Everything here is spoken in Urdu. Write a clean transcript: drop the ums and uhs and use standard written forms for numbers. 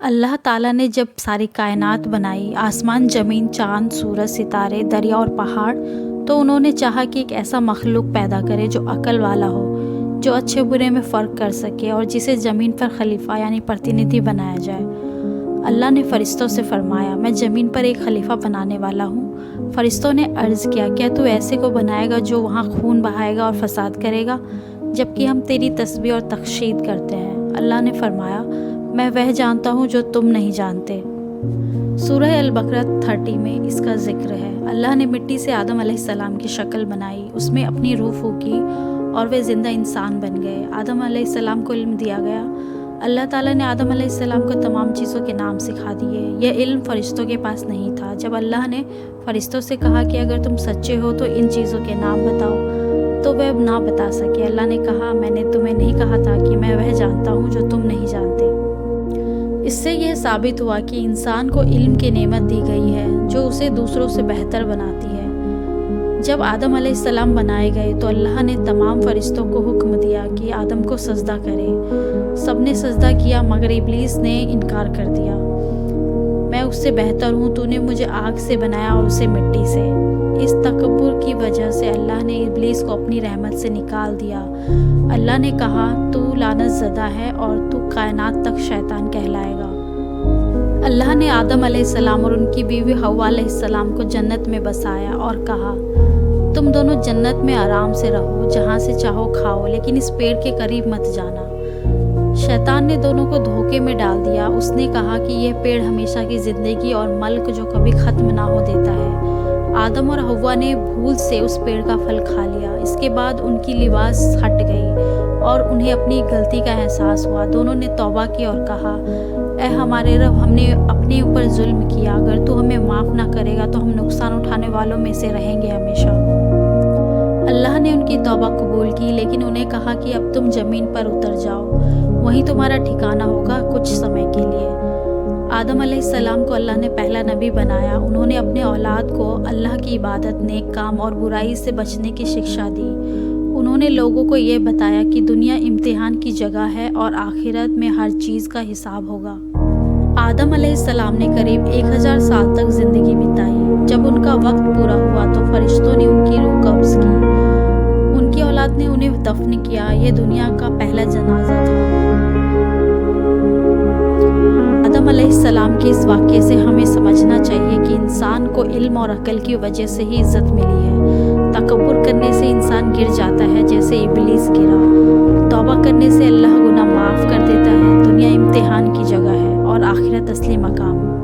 اللہ تعالیٰ نے جب ساری کائنات بنائی، آسمان، زمین، چاند، سورج، ستارے، دریا اور پہاڑ، تو انہوں نے چاہا کہ ایک ایسا مخلوق پیدا کرے جو عقل والا ہو، جو اچھے برے میں فرق کر سکے اور جسے زمین پر خلیفہ یعنی پرتیندھی بنایا جائے۔ اللہ نے فرشتوں سے فرمایا، میں زمین پر ایک خلیفہ بنانے والا ہوں۔ فرشتوں نے عرض کیا، کیا تو ایسے کو بنائے گا جو وہاں خون بہائے گا اور فساد کرے گا، جبکہ ہم تیری تسبیح اور تقدیس کرتے ہیں۔ اللہ نے فرمایا، میں وہ جانتا ہوں جو تم نہیں جانتے۔ سورہ البقرہ 30 میں اس کا ذکر ہے۔ اللہ نے مٹی سے آدم علیہ السلام کی شکل بنائی، اس میں اپنی روح پھونکی اور وہ زندہ انسان بن گئے۔ آدم علیہ السلام کو علم دیا گیا۔ اللہ تعالیٰ نے آدم علیہ السلام کو تمام چیزوں کے نام سکھا دیے۔ یہ علم فرشتوں کے پاس نہیں تھا۔ جب اللہ نے فرشتوں سے کہا کہ اگر تم سچے ہو تو ان چیزوں کے نام بتاؤ، تو وہ اب نہ بتا سکے۔ اللہ نے کہا، میں نے تمہیں نہیں کہا تھا کہ میں وہ جانتا ہوں جو تم نہیں جانتے۔ اس سے یہ ثابت ہوا کہ انسان کو علم کی نعمت دی گئی ہے جو اسے دوسروں سے بہتر بناتی ہے۔ جب آدم علیہ السلام بنائے گئے تو اللہ نے تمام فرشتوں کو حکم دیا کہ آدم کو سجدہ کرے۔ سب نے سجدہ کیا مگر ابلیس نے انکار کر دیا۔ میں اس سے بہتر ہوں، تو نے مجھے آگ سے بنایا اور اسے مٹی سے۔ اس تکبر کی وجہ سے اللہ نے ابلیس کو اپنی رحمت سے نکال دیا۔ اللہ نے کہا، تو لعنت زدہ ہے اور تو کائنات تک شیطان کہلائے گا۔ اللہ نے آدم علیہ السلام اور ان کی بیوی حوا علیہ السلام کو جنت میں بسایا اور کہا، تم دونوں جنت میں آرام سے رہو، جہاں سے چاہو کھاؤ، لیکن اس پیڑ کے قریب مت جانا۔ شیطان نے دونوں کو دھوکے میں ڈال دیا۔ اس نے کہا کہ یہ پیڑ ہمیشہ کی زندگی اور ملک جو کبھی ختم نہ ہو دیتا ہے۔ آدم اور حوا نے بھول سے اس پیڑ کا پھل کھا لیا۔ اس کے بعد ان کی لباس ہٹ گئی اور انہیں اپنی غلطی کا احساس ہوا۔ دونوں نے توبہ کی اور کہا، اے ہمارے رب، ہم نے اپنے اوپر ظلم کیا، اگر تو ہمیں معاف نہ کرے گا تو ہم نقصان اٹھانے والوں میں سے رہیں گے ہمیشہ۔ اللہ نے ان کی توبہ قبول کی، لیکن انہیں کہا کہ اب تم زمین پر اتر جاؤ، وہیں تمہارا ٹھکانہ ہوگا کچھ سمے کے لیے۔ آدم علیہ السلام کو اللہ نے پہلا نبی بنایا۔ انہوں نے اپنے اولاد کو اللہ کی عبادت، نیک کام اور برائی سے بچنے کی شکشا دی۔ انہوں نے لوگوں کو یہ بتایا کہ دنیا امتحان کی جگہ ہے اور آخرت میں ہر چیز کا حساب ہوگا۔ آدم علیہ السلام نے قریب 1000 سال تک زندگی بتائی۔ جب ان کا وقت پورا ہوا تو فرشتوں نے ان کی روح قبض کی۔ ان کی اولاد نے انہیں دفن کیا۔ یہ دنیا کا پہلا جنازہ تھا۔ آدم علیہ السلام کے اس واقعے سے ہمیں سمجھنا چاہیے کہ انسان کو علم اور عقل کی وجہ سے ہی عزت ملی ہے۔ تکبر کرنے سے انسان گر جاتا ہے جیسے ابلیس گرا۔ توبہ کرنے سے اللہ گناہ معاف کر دیتا ہے۔ دنیا امتحان کی جگہ ہے اور آخرت اصلی مقام۔